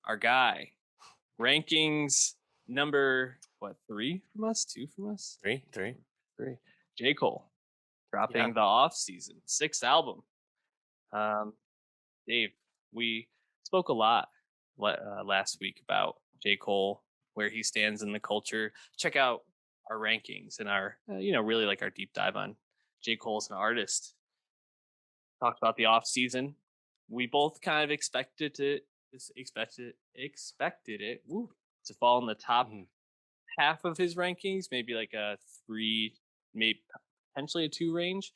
our guy. Rankings number what, three from us? Two from us? Three. Three. J. Cole Yeah. dropping the off season, sixth album. Um, Dave, we spoke a lot last week about J. Cole, where he stands in the culture. Check out our rankings and our, really like our deep dive on J. Cole as an artist. Talked about the off season. We both kind of expected it to fall in the top Mhm. half of his rankings, maybe like a three, maybe potentially a two range.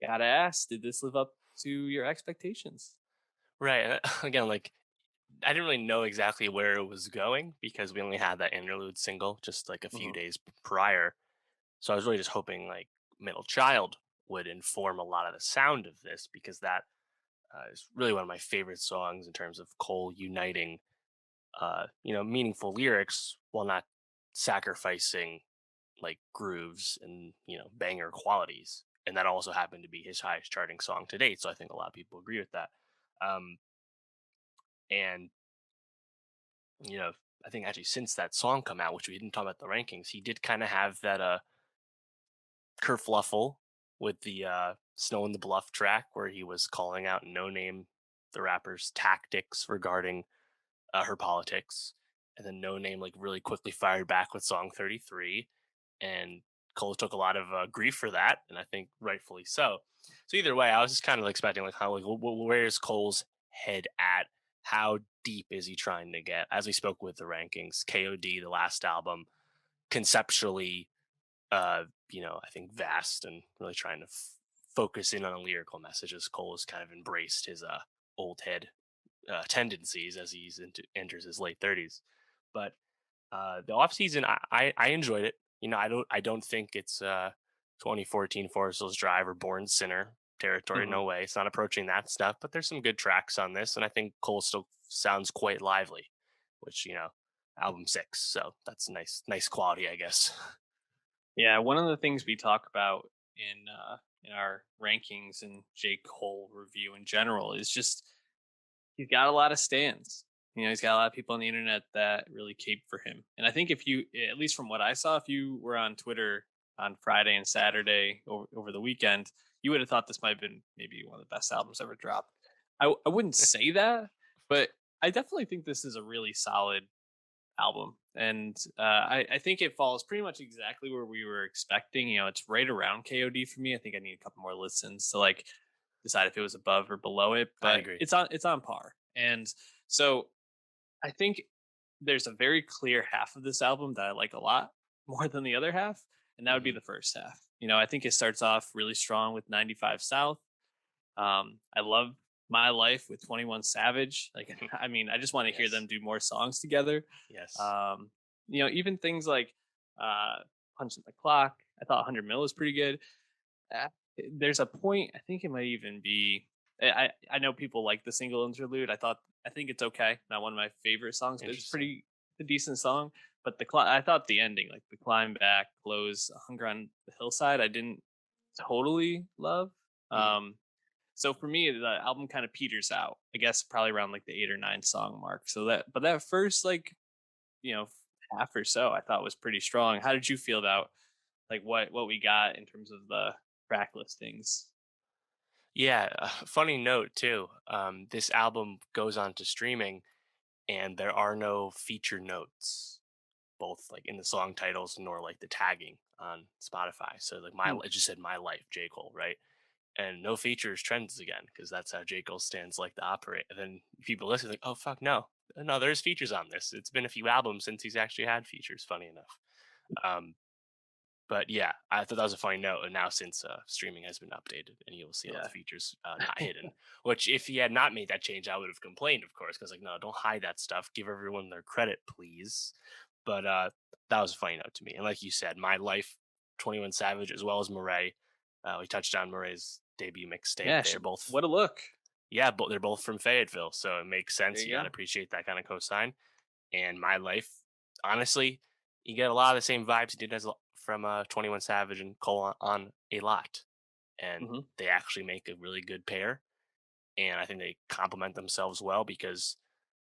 Gotta ask, did this live up to your expectations? Right. Again, like I didn't really know exactly where it was going because we only had that interlude single just like a few Mhm. days prior. So I was really just hoping like Middle Child would inform a lot of the sound of this because that is really one of my favorite songs in terms of Cole uniting, meaningful lyrics while not sacrificing like grooves and banger qualities. And that also happened to be his highest charting song to date. So I think a lot of people agree with that. Um, and you know, I think actually since that song come out, which we didn't talk about the rankings, he did kind of have that kerfluffle with the Snow in the Bluff track where he was calling out No Name, the rapper's tactics regarding her politics, and then No Name like really quickly fired back with song 33, and Cole took a lot of grief for that, and I think rightfully so. So either way, I was just kind of expecting like how like where's Cole's head at? How deep is he trying to get? As we spoke with the rankings, KOD, the last album, conceptually, I think vast and really trying to focus in on a lyrical message as Cole has kind of embraced his old head tendencies as enters his late 30s. But the off season, I enjoyed it. I don't think it's 2014 Forest Hills Drive or Born Sinner territory. Mhm. No way. It's not approaching that stuff. But there's some good tracks on this, and I think Cole still sounds quite lively, which album six. So that's nice quality, I guess. Yeah, one of the things we talk about in our rankings and J. Cole review in general is just he's got a lot of stands. He's got a lot of people on the internet that really cape for him. And I think if you, at least from what I saw, if you were on Twitter on Friday and Saturday over the weekend, you would have thought this might have been maybe one of the best albums ever dropped. I wouldn't say that, but I definitely think this is a really solid album. And I think it falls pretty much exactly where we were expecting. It's right around KOD for me. I think I need a couple more listens to like decide if it was above or below it, I'd but agree. it's on par. And so I think there's a very clear half of this album that I like a lot more than the other half, and that would be Hmm. the first half. I think it starts off really strong with 95 South. I love My Life with 21 Savage. Like, I mean, I just want to hear Yes. them do more songs together. Yes. Um, even things like uh, Punching the Clock. I thought 100 Mil was pretty good. Uh, there's a point. I think it might even be. I know people like the single interlude. I think it's okay. Not one of my favorite songs, but it's Interesting. pretty a decent song. But I thought the ending, like the climb back, close, hunger on the hillside, I didn't totally love. Mhm. Um, so for me, the album kind of peters out. I guess probably around like the 8 or 9 song mark. But that first like you know half or so, I thought was pretty strong. How did you feel about like what we got in terms of the track listings? Yeah, funny note too. This album goes on to streaming, and there are no feature notes, both like in the song titles nor like the tagging on Spotify. So like Hmm. it just said "My Life" J Cole, right? And no features trends again because that's how J Cole stands like to operate. And then people listen like, oh fuck no, there's features on this. It's been a few albums since he's actually had features. Funny enough. Um, But yeah, I thought that was a funny note. And now since streaming has been updated, and you'll see all the Yeah. features not hidden. Which, if he had not made that change, I would have complained, of course, because like, no, don't hide that stuff. Give everyone their credit, please. But that was a funny note to me. And like you said, My Life, 21 Savage, as well as Murray. We touched on Murray's debut mixtape. Yeah. They're both, What a look. yeah, but they're both from Fayetteville, so it makes There sense. You you got to go. appreciate that kind of cosign. And My Life, honestly, you get a lot of the same vibes he did from 21 Savage and Cole on a lot. And Hmm. they actually make a really good pair. And I think they complement themselves well because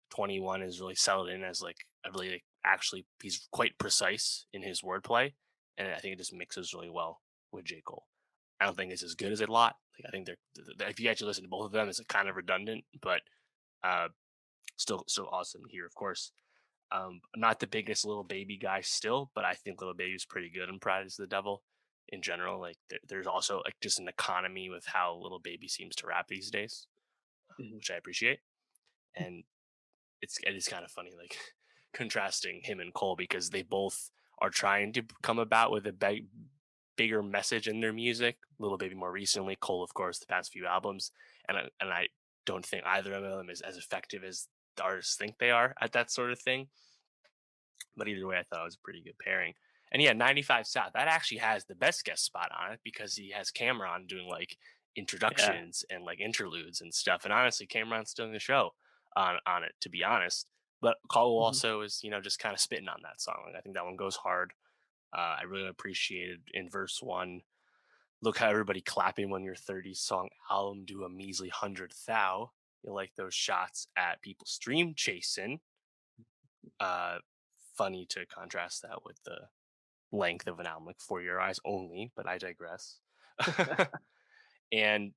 21 is really settled in as like a really like, actually he's quite precise in his wordplay, and I think it just mixes really well with J Cole. I don't think it's as good as a lot. Like I think if you actually listen to both of them, it's kind of redundant, but uh, still awesome here, of course. I'm not the biggest little baby guy still, but I think little baby's pretty good in Pride is the Devil in general. Like there's also like just an economy with how little baby seems to rap these days, Mhm. which I appreciate. And it is kind of funny, like contrasting him and Cole because they both are trying to come about with a bigger message in their music. Little Baby more recently, Cole, of course, the past few albums, and I don't think either of them is as effective as the artists think they are at that sort of thing. But either way, I thought it was a pretty good pairing. And yeah, 95 South, that actually has the best guest spot on it because he has Cameron doing like Yeah. introductions and like interludes and stuff. And honestly, Cameron's stealing the show on it, to be honest. But Cole Mhm. also is, just kind of spitting on that song. Like, I think that one goes hard. I really appreciated in verse one. Look how everybody clapping when your 30 song album do a measly 100 thou. You like those shots at people stream chasing. Uh, Funny to contrast that with the length of an album, like For Your Eyes Only, but I digress. And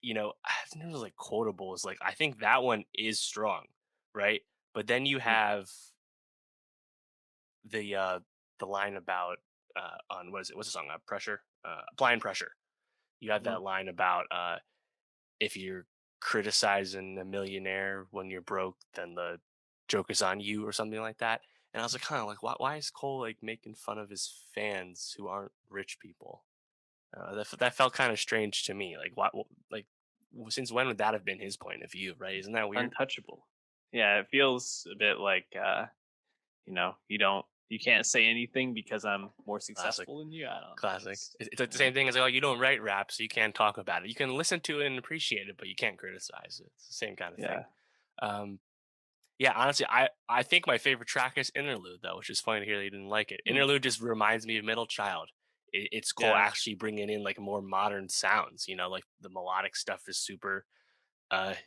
I think there's like quotables. Like I think that one is strong, right? But then you Mhm. have the line about on what is it? What's the song? Pressure, applying pressure. You have Mhm. that line about if you're criticizing a millionaire when you're broke, then the joke is on you or something like that. And I was like, like why is Cole like making fun of his fans who aren't rich people? That felt kind of strange to me. Like, like, since when would that have been his point of view? Right? Isn't that weird? Untouchable. Yeah, it feels a bit like you can't say anything because I'm more Classic, successful than you. I don't know. classic. It's like the same thing as like, oh, you don't write rap, so you can't talk about it. You can listen to it and appreciate it, but you can't criticize it. It's the same kind of thing. Yeah. Um, yeah, honestly, I think my favorite track is Interlude though, which is funny to hear that you didn't like it. Mm. Interlude just reminds me of Middle Child. It's cool Yeah. actually bringing in like more modern sounds. Like the melodic stuff is super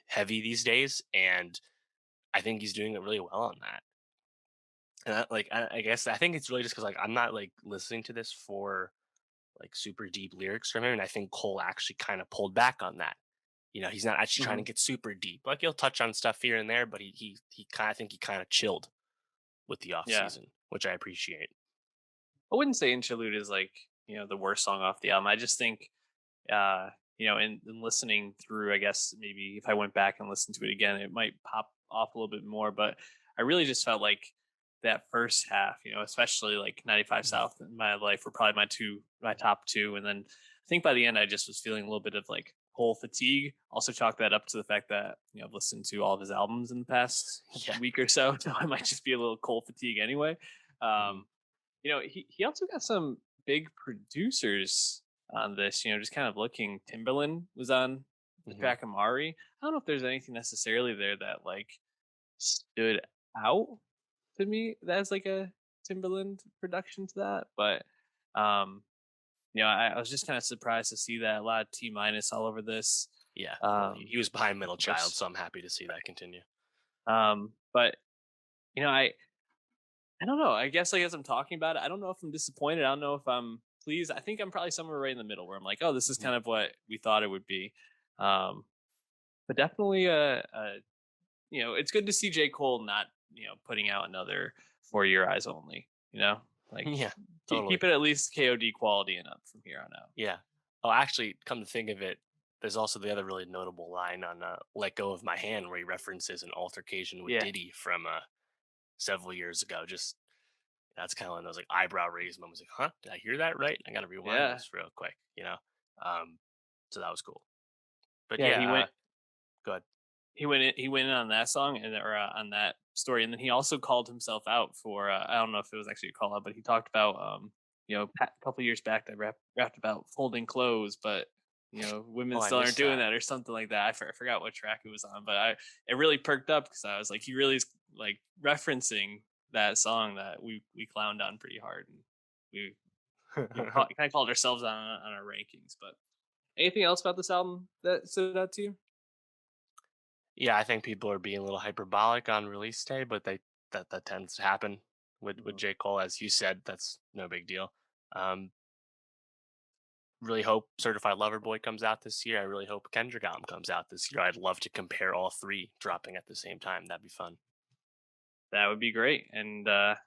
heavy these days, and I think he's doing it really well on that. And I guess I think it's really just because like I'm not like listening to this for like super deep lyrics from him, and I think Cole actually kind of pulled back on that. He's not actually trying to Mhm. get super deep. Like he'll touch on stuff here and there, but he kind of think he kind of chilled with the off Yeah. season, which I appreciate. I wouldn't say Interlude is like, the worst song off the album. I just think in listening through, I guess maybe if I went back and listened to it again, it might pop off a little bit more. But I really just felt like that first half, especially like 95 Mhm. South in my life were probably my top two. And then I think by the end, I just was feeling a little bit of like whole fatigue. Also chalk that up to the fact that, I've listened to all of his albums in the past Yeah. week or so. So I might just be a little cold fatigue anyway. Mhm. Um, he also got some big producers on this. Just kind of looking. Timberland was on the Mhm. track Amari. I don't know if there's anything necessarily there that like stood out to me that's like a Timberland production to that, but um, I was just kind of surprised to see that a lot of T minus all over this. Yeah. Well, he Um, was behind Middle of Child, course. so I'm happy to see that continue. But you know, I I don't know. I guess as I'm talking about it, I don't know if I'm disappointed. I don't know if I'm pleased. I think I'm probably somewhere right in the middle where I'm like, oh, this is Mhm. kind of what we thought it would be. Um, but definitely, it's good to see J. Cole not, putting out another For Your Eyes Only. Like Yeah. keep Totally. it at least KOD quality and up from here on out. Yeah. Oh, actually, come to think of it, there's also the other really notable line on "Let Go of My Hand," where he references an altercation with Yeah, Diddy from several years ago. Just that's kind of one of those like eyebrow raised moments. Like, huh? Did I hear that right? I got to rewind yeah, this real quick. Um, so that was cool. But yeah. yeah, go ahead. He went in on that song or on that story, and then he also called himself out for I don't know if it was actually a call out, but he talked about a couple years back that rapped about folding clothes, but women Oh, I still aren't missed doing that. that or something like that. I forgot what track it was on, but it really perked up because I was like, he really is like referencing that song that we clowned on pretty hard, and we kind of called ourselves on our rankings. But anything else about this album that stood out to you? Yeah, I think people are being a little hyperbolic on release day, but that tends to happen with Mhm. J. Cole, as you said. That's no big deal. Um, really hope Certified Lover Boy comes out this year. I really hope Kendrick album comes out this year. I'd love to compare all three dropping at the same time. That'd be fun. That would be great. And I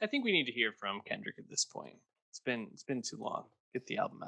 think we need to hear from Kendrick at this point. It's been too long. Get the album out.